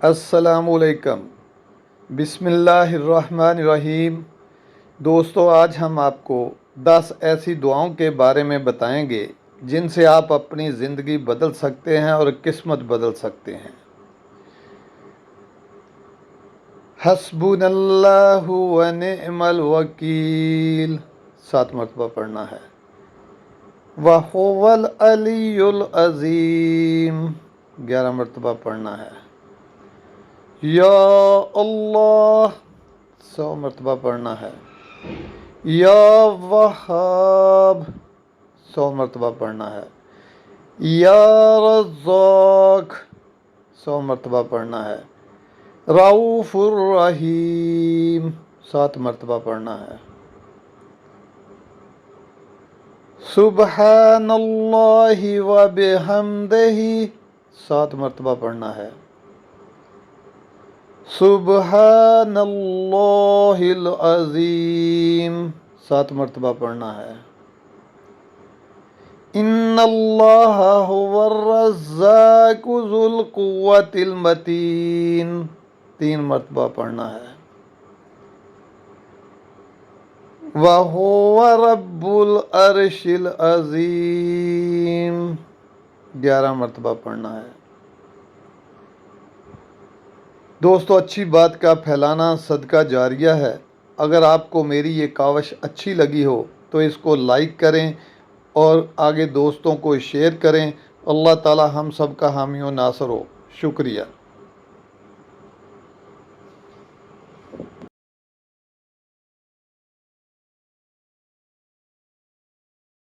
السلام علیکم۔ بسم اللہ الرحمن الرحیم۔ دوستو، آج ہم آپ کو 10 ایسی دعاؤں کے بارے میں بتائیں گے جن سے آپ اپنی زندگی بدل سکتے ہیں اور قسمت بدل سکتے ہیں۔ حسبنا اللہ و نعم الوکیل 7 مرتبہ پڑھنا ہے۔ وَهُوَ الْعَلِيُّ الْعَظِيمُ 11 مرتبہ پڑھنا ہے۔ یا اللہ 100 مرتبہ پڑھنا ہے۔ یا وہاب 100 مرتبہ پڑھنا ہے۔ یا رزاق 100 مرتبہ پڑھنا ہے۔ رؤوف الرحیم 7 مرتبہ پڑھنا ہے۔ سبحان اللہ و بحمدہ 7 مرتبہ پڑھنا ہے۔ سبحان اللہ العظیم 7 مرتبہ پڑھنا ہے۔ ان اللہ هو الرزاق ذو القوۃ المتین 3 مرتبہ پڑھنا ہے۔ وَهُوَ رَبُّ الْعَرْشِ الْعَظِيمِ 11 مرتبہ پڑھنا ہے۔ دوستو، اچھی بات کا پھیلانا صدقہ جاریہ ہے۔ اگر آپ کو میری یہ کاوش اچھی لگی ہو تو اس کو لائک کریں اور آگے دوستوں کو شیئر کریں۔ اللہ تعالی ہم سب کا حامی و ناصر ہو۔ شکریہ۔